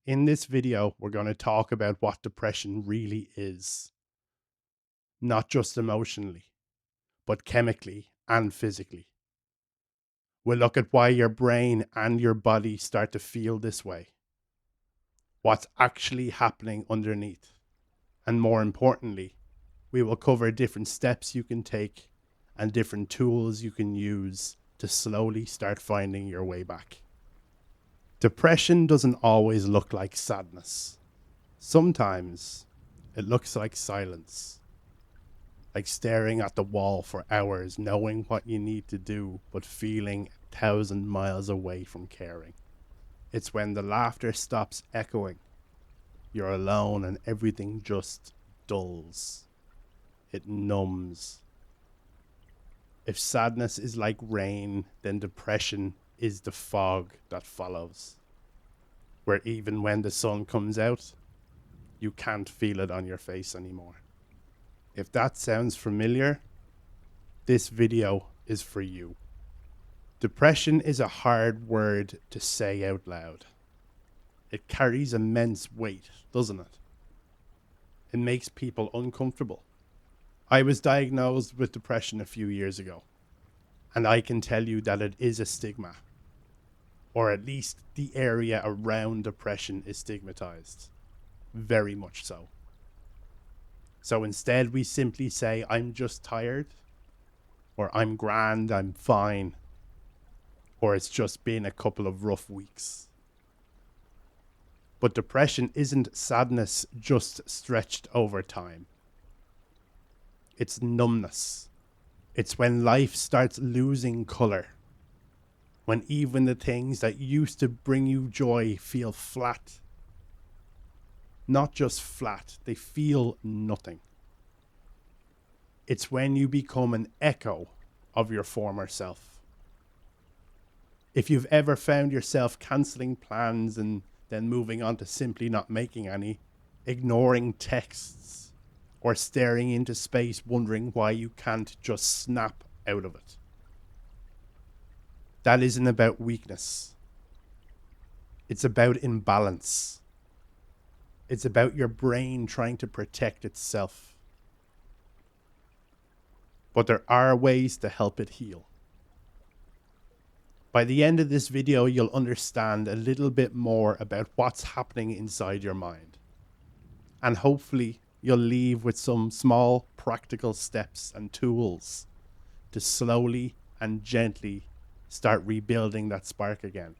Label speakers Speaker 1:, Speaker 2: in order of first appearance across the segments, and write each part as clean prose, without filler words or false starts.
Speaker 1: In this video, we're going to talk about what depression really is, not just emotionally, but chemically and physically. We'll look at why your brain and your body start to feel this way, what's actually happening underneath, and more importantly, we will cover different steps you can take and different tools you can use to slowly start finding your way back. Depression doesn't always look like sadness. Sometimes it looks like silence, like staring at the wall for hours, knowing what you need to do, but feeling 1,000 miles away from caring. It's when the laughter stops echoing, you're alone, and everything just dulls. It numbs. If sadness is like rain, then depression is the fog that follows, where even when the sun comes out, you can't feel it on your face anymore. If that sounds familiar, this video is for you. Depression is a hard word to say out loud. It carries immense weight, doesn't it? It makes people uncomfortable. I was diagnosed with depression a few years ago, and I can tell you that it is a stigma, or at least the area around depression is stigmatized. Very much so. So instead, we simply say, I'm just tired, or I'm grand, I'm fine, or it's just been a couple of rough weeks. But depression isn't sadness just stretched over time. It's numbness. It's when life starts losing color. When even the things that used to bring you joy feel flat. Not just flat, they feel nothing. It's when you become an echo of your former self. If you've ever found yourself cancelling plans and then moving on to simply not making any, ignoring texts, or staring into space wondering why you can't just snap out of it. That isn't about weakness. It's about imbalance. It's about your brain trying to protect itself. But there are ways to help it heal. By the end of this video, you'll understand a little bit more about what's happening inside your mind. And hopefully, you'll leave with some small practical steps and tools to slowly and gently start rebuilding that spark again.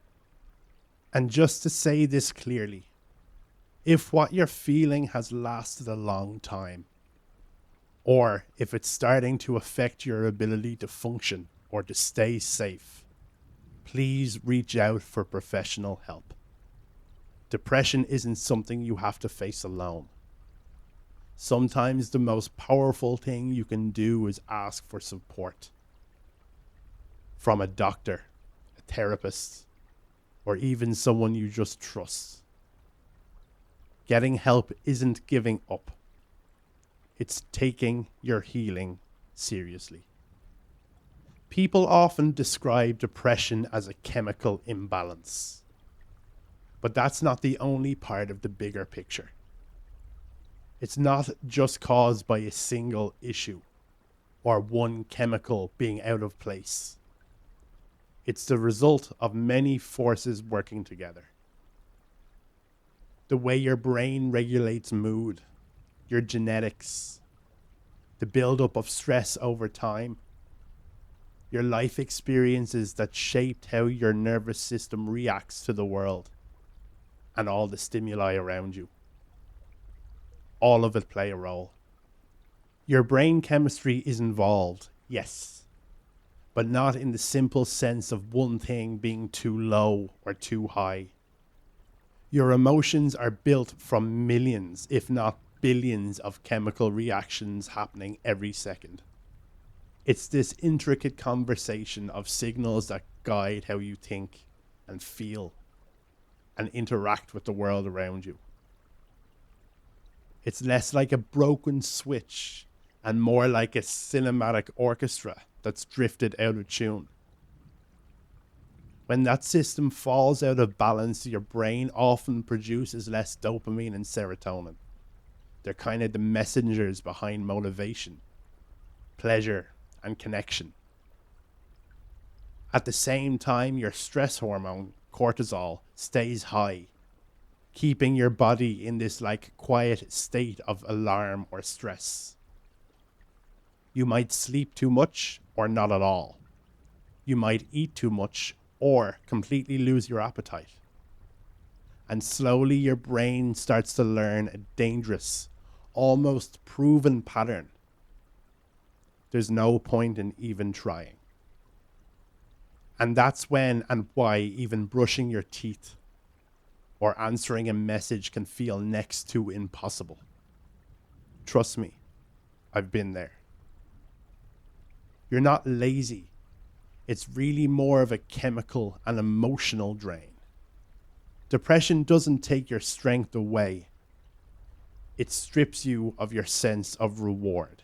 Speaker 1: And just to say this clearly, if what you're feeling has lasted a long time, or if it's starting to affect your ability to function or to stay safe, please reach out for professional help. Depression isn't something you have to face alone. Sometimes the most powerful thing you can do is ask for support from a doctor, a therapist, or even someone you just trust. Getting help isn't giving up. It's taking your healing seriously. People often describe depression as a chemical imbalance, but that's not the only part of the bigger picture. It's not just caused by a single issue or one chemical being out of place. It's the result of many forces working together. The way your brain regulates mood, your genetics, the buildup of stress over time, your life experiences that shaped how your nervous system reacts to the world, and all the stimuli around you. All of it play a role. Your brain chemistry is involved, yes, but not in the simple sense of one thing being too low or too high. Your emotions are built from millions, if not billions, of chemical reactions happening every second. It's this intricate conversation of signals that guide how you think and feel and interact with the world around you. It's less like a broken switch and more like a cinematic orchestra that's drifted out of tune. When that system falls out of balance, your brain often produces less dopamine and serotonin. They're kind of the messengers behind motivation, pleasure, and connection. At the same time, your stress hormone, cortisol, stays high, keeping your body in this like quiet state of alarm or stress. You might sleep too much or not at all. You might eat too much or completely lose your appetite. And slowly your brain starts to learn a dangerous, almost proven pattern. There's no point in even trying. And that's when and why even brushing your teeth or answering a message can feel next to impossible. Trust me, I've been there. You're not lazy. It's really more of a chemical and emotional drain. Depression doesn't take your strength away. It strips you of your sense of reward.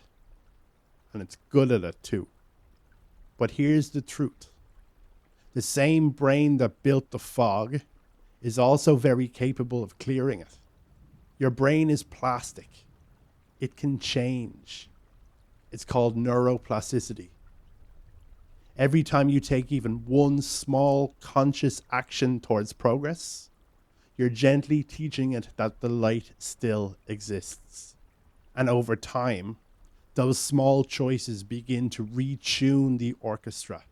Speaker 1: And it's good at it too. But here's the truth. The same brain that built the fog is also very capable of clearing it. Your brain is plastic. It can change. It's called neuroplasticity. Every time you take even one small conscious action towards progress, you're gently teaching it that the light still exists. And over time, those small choices begin to retune the orchestra,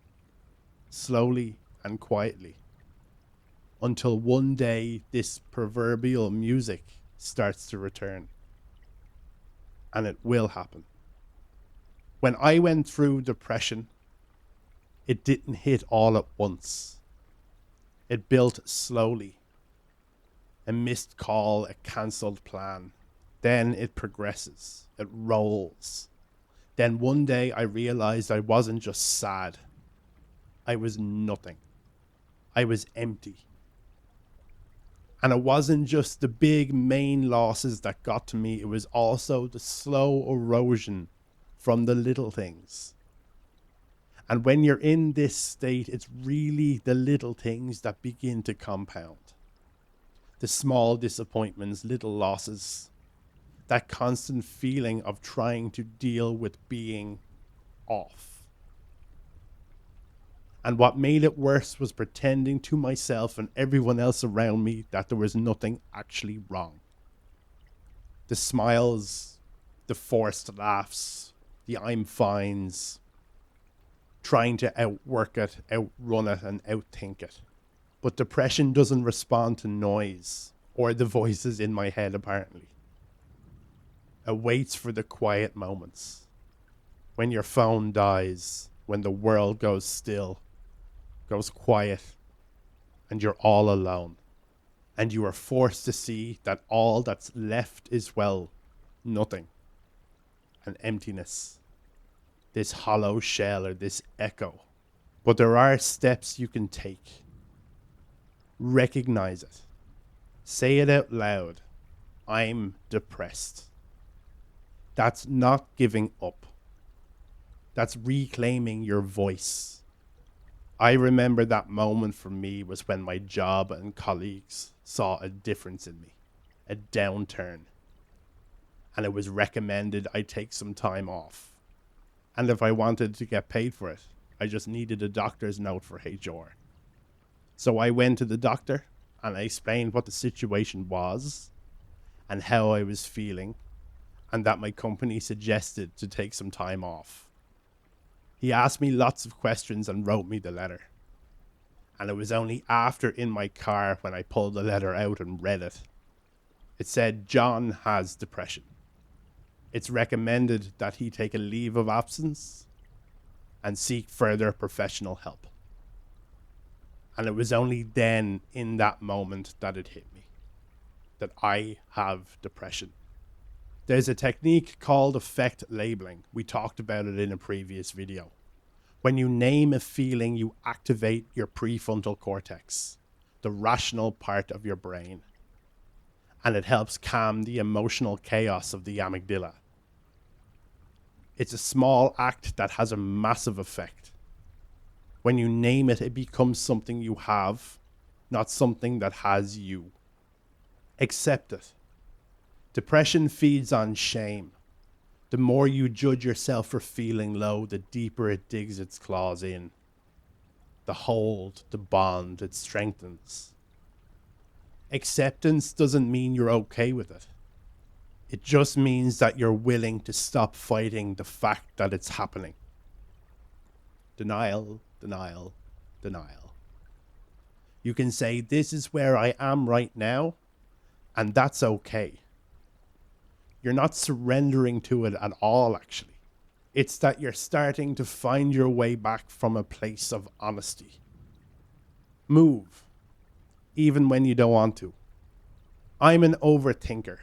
Speaker 1: slowly and quietly, until one day this proverbial music starts to return. And it will happen. When I went through depression, it didn't hit all at once. It built slowly. A missed call, a cancelled plan. Then it progresses. It rolls. Then one day I realized I wasn't just sad. I was nothing. I was empty. And it wasn't just the big main losses that got to me. It was also the slow erosion from the little things. And when you're in this state, it's really the little things that begin to compound. The small disappointments, little losses, that constant feeling of trying to deal with being off. And what made it worse was pretending to myself and everyone else around me that there was nothing actually wrong. The smiles, the forced laughs, the I'm fines, trying to outwork it, outrun it, and outthink it. But depression doesn't respond to noise or the voices in my head, apparently. It waits for the quiet moments. When your phone dies, when the world goes still, goes quiet, and you're all alone. And you are forced to see that all that's left is, well, nothing. An emptiness. This hollow shell or this echo. But there are steps you can take. Recognize it. Say it out loud. I'm depressed. That's not giving up. That's reclaiming your voice. I remember that moment for me was when my job and colleagues saw a difference in me, a downturn. And it was recommended I take some time off. And if I wanted to get paid for it, I just needed a doctor's note for HR. So I went to the doctor and I explained what the situation was and how I was feeling, and that my company suggested to take some time off. He asked me lots of questions and wrote me the letter. And it was only after in my car when I pulled the letter out and read it. It said John has depression. It's recommended that he take a leave of absence and seek further professional help. And it was only then, in that moment, that it hit me. That I have depression. There's a technique called effect labeling. We talked about it in a previous video. When you name a feeling, you activate your prefrontal cortex, the rational part of your brain. And it helps calm the emotional chaos of the amygdala. It's a small act that has a massive effect. When you name it, it becomes something you have, not something that has you. Accept it. Depression feeds on shame. The more you judge yourself for feeling low, the deeper it digs its claws in. The hold, the bond, it strengthens. Acceptance doesn't mean you're okay with it. It just means that you're willing to stop fighting the fact that it's happening. Denial, denial, denial. You can say, this is where I am right now, and that's okay. You're not surrendering to it at all, actually. It's that you're starting to find your way back from a place of honesty. Move, even when you don't want to. I'm an overthinker.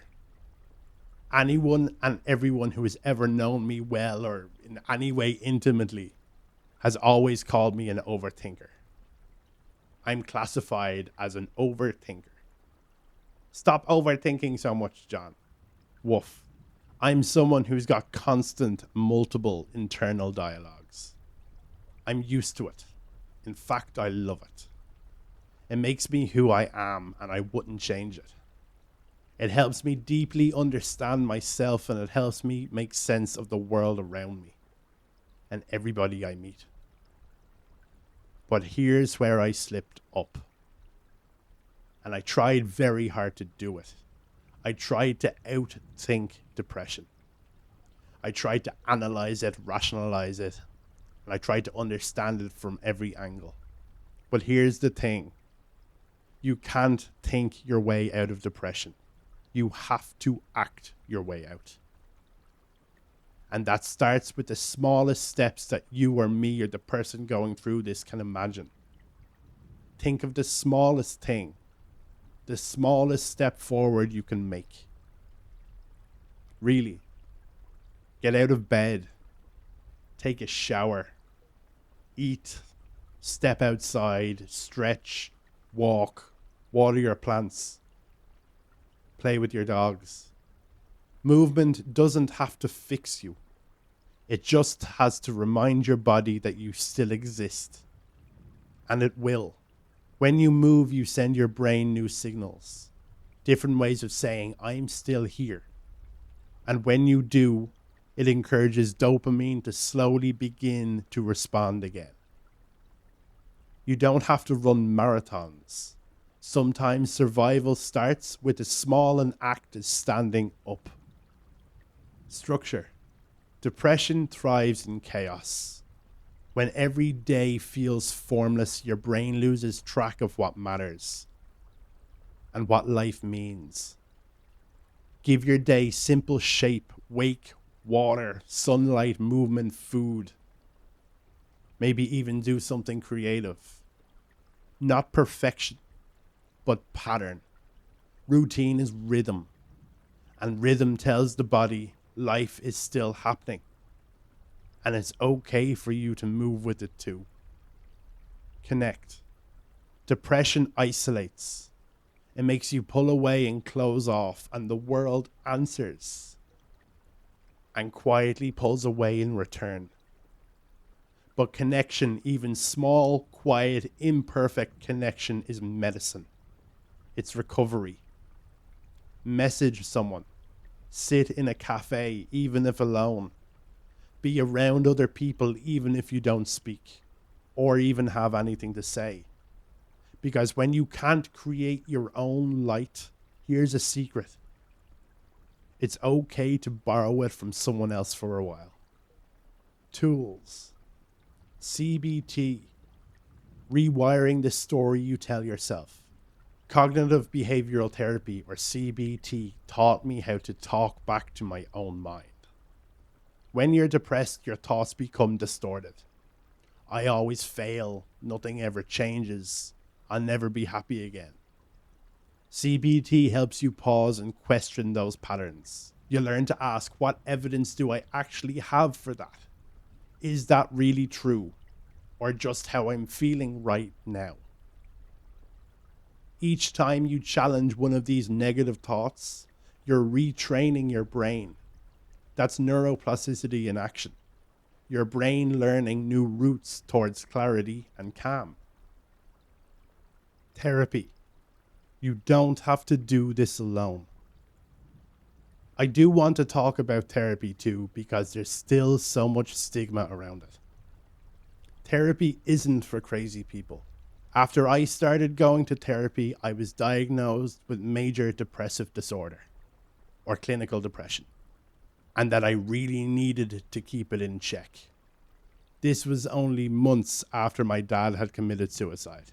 Speaker 1: Anyone and everyone who has ever known me well or in any way intimately has always called me an overthinker. I'm classified as an overthinker. Stop overthinking so much, John. Woof. I'm someone who's got constant, multiple internal dialogues. I'm used to it. In fact, I love it. It makes me who I am, and I wouldn't change it. It helps me deeply understand myself, and it helps me make sense of the world around me and everybody I meet. But here's where I slipped up. And I tried very hard to do it. I tried to outthink depression. I tried to analyze it, rationalize it, and I tried to understand it from every angle. But here's the thing. You can't think your way out of depression. You have to act your way out. And that starts with the smallest steps that you or me or the person going through this can imagine. Think of the smallest thing, the smallest step forward you can make. Really. Get out of bed. Take a shower. Eat. Step outside. Stretch. Walk. Water your plants. Play with your dogs. Movement doesn't have to fix you. It just has to remind your body that you still exist. And it will. When you move, you send your brain new signals. Different ways of saying, I'm still here. And when you do, it encourages dopamine to slowly begin to respond again. You don't have to run marathons. Sometimes survival starts with as small an act as standing up. Structure. Depression thrives in chaos. When every day feels formless, your brain loses track of what matters and what life means. Give your day simple shape, wake, water, sunlight, movement, food. Maybe even do something creative. Not perfection, but pattern. Routine is rhythm, and rhythm tells the body life is still happening. And it's okay for you to move with it too. Connect. Depression isolates. It makes you pull away and close off, and the world answers and quietly pulls away in return. But connection, even small, quiet, imperfect connection, is medicine. It's recovery. Message someone. Sit in a cafe, even if alone. Be around other people, even if you don't speak or even have anything to say. Because when you can't create your own light, here's a secret. It's okay to borrow it from someone else for a while. Tools. CBT. Rewiring the story you tell yourself. Cognitive behavioral therapy, or CBT, taught me how to talk back to my own mind. When you're depressed, your thoughts become distorted. I always fail. Nothing ever changes. I'll never be happy again. CBT helps you pause and question those patterns. You learn to ask, what evidence do I actually have for that? Is that really true? Or just how I'm feeling right now? Each time you challenge one of these negative thoughts, you're retraining your brain. That's neuroplasticity in action. your brain learning new routes towards clarity and calm. Therapy. You don't have to do this alone. I do want to talk about therapy too, because there's still so much stigma around it. Therapy isn't for crazy people. After I started going to therapy, I was diagnosed with major depressive disorder, or clinical depression, and that I really needed to keep it in check. This was only months after my dad had committed suicide.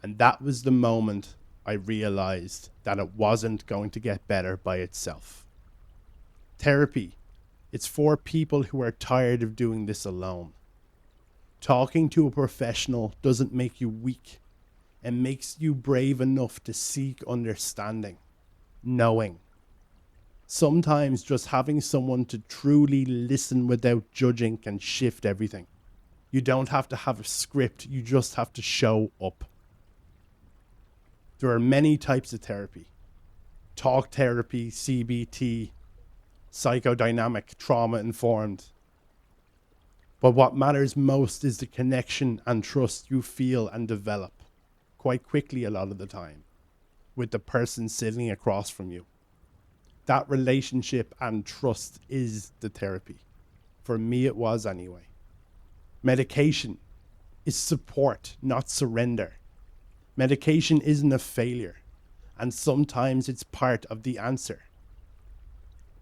Speaker 1: And that was the moment I realized that it wasn't going to get better by itself. Therapy, it's for people who are tired of doing this alone. Talking to a professional doesn't make you weak. It makes you brave enough to seek understanding, knowing. Sometimes just having someone to truly listen without judging can shift everything. You don't have to have a script, you just have to show up. There are many types of therapy. Talk therapy, CBT, psychodynamic, trauma-informed. But what matters most is the connection and trust you feel and develop, quite quickly a lot of the time, with the person sitting across from you. That relationship and trust is the therapy. For me, it was anyway. Medication is support, not surrender. Medication isn't a failure, and sometimes it's part of the answer.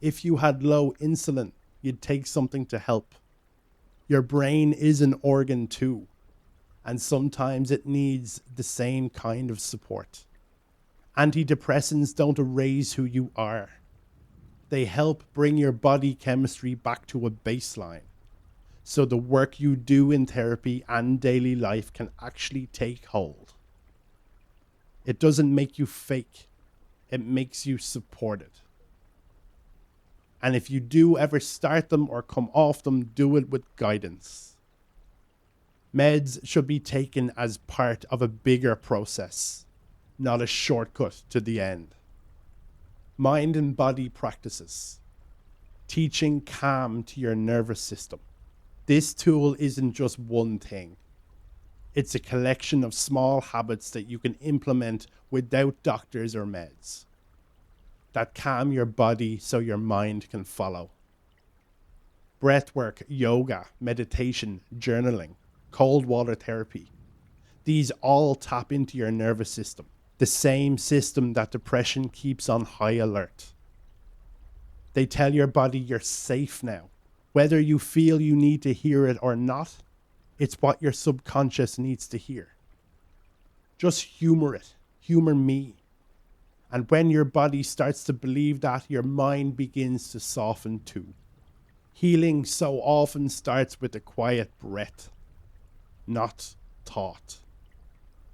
Speaker 1: If you had low insulin, you'd take something to help. Your brain is an organ too, and sometimes it needs the same kind of support. Antidepressants don't erase who you are. They help bring your body chemistry back to a baseline, so the work you do in therapy and daily life can actually take hold. It doesn't make you fake, it makes you supported. And if you do ever start them or come off them, do it with guidance. Meds should be taken as part of a bigger process, not a shortcut to the end. Mind and body practices. Teaching calm to your nervous system. This tool isn't just one thing. It's a collection of small habits that you can implement without doctors or meds, that calm your body so your mind can follow. Breathwork, yoga, meditation, journaling, cold water therapy. These all tap into your nervous system, the same system that depression keeps on high alert. They tell your body you're safe now. Whether you feel you need to hear it or not, it's what your subconscious needs to hear. Just humor it. Humor me. And when your body starts to believe that, your mind begins to soften too. Healing so often starts with a quiet breath, not thought.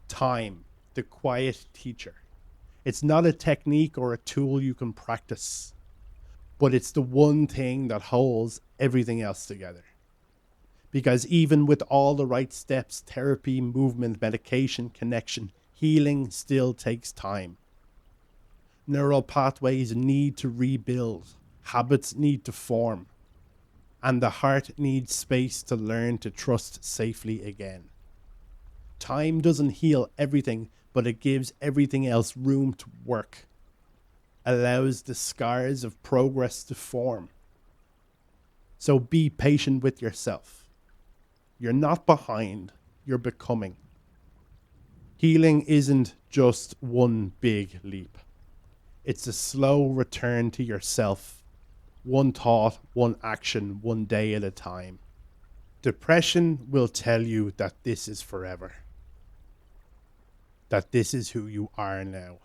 Speaker 1: Time, the quiet teacher. It's not a technique or a tool you can practice, but it's the one thing that holds everything else together. Because even with all the right steps, therapy, movement, medication, connection, healing still takes time. Neural pathways need to rebuild, habits need to form, and the heart needs space to learn to trust safely again. Time doesn't heal everything, but it gives everything else room to work, allows the scars of progress to form. So be patient with yourself. You're not behind, you're becoming. Healing isn't just one big leap. It's a slow return to yourself, one thought, one action, one day at a time. Depression will tell you that this is forever, that this is who you are now.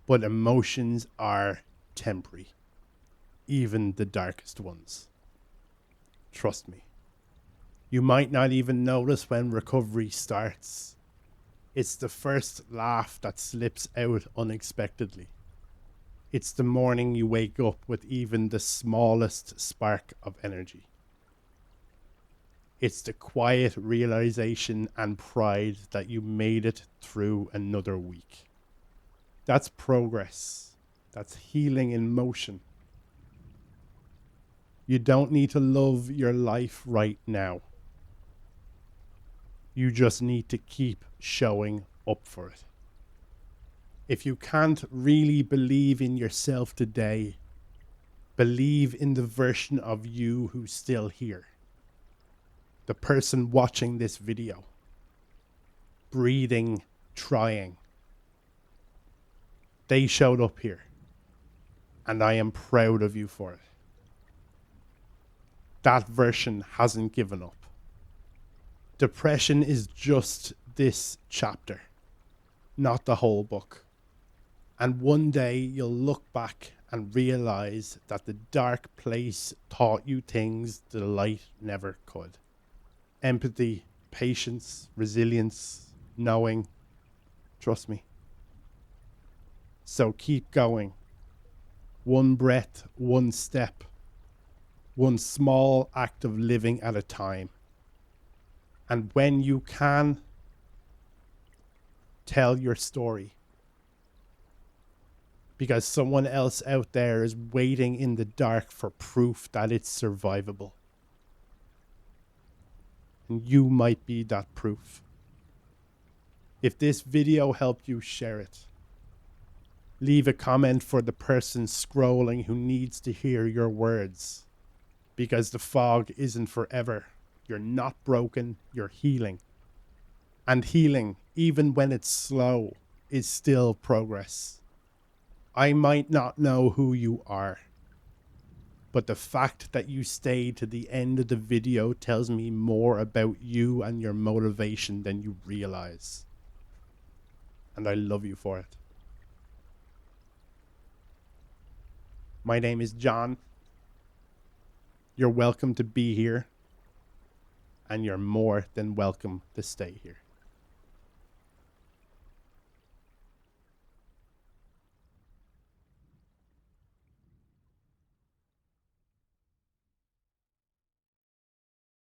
Speaker 1: But emotions are temporary, even the darkest ones. Trust me. You might not even notice when recovery starts. It's the first laugh that slips out unexpectedly. It's the morning you wake up with even the smallest spark of energy. It's the quiet realization and pride that you made it through another week. That's progress. That's healing in motion. You don't need to love your life right now. You just need to keep showing up for it. If you can't really believe in yourself today, believe in the version of you who's still here. The person watching this video, breathing, trying. They showed up here, and I am proud of you for it. That version hasn't given up. Depression is just this chapter, not the whole book. And one day you'll look back and realize that the dark place taught you things the light never could. Empathy, patience, resilience, knowing. Trust me. So keep going. One breath, one step, one small act of living at a time. And when you can, tell your story. Because someone else out there is waiting in the dark for proof that it's survivable. And you might be that proof. If this video helped you, share it. Leave a comment for the person scrolling who needs to hear your words. Because the fog isn't forever. You're not broken, you're healing. And healing, even when it's slow, is still progress. I might not know who you are, but the fact that you stayed to the end of the video tells me more about you and your motivation than you realize. And I love you for it. My name is John. You're welcome to be here, and you're more than welcome to stay here.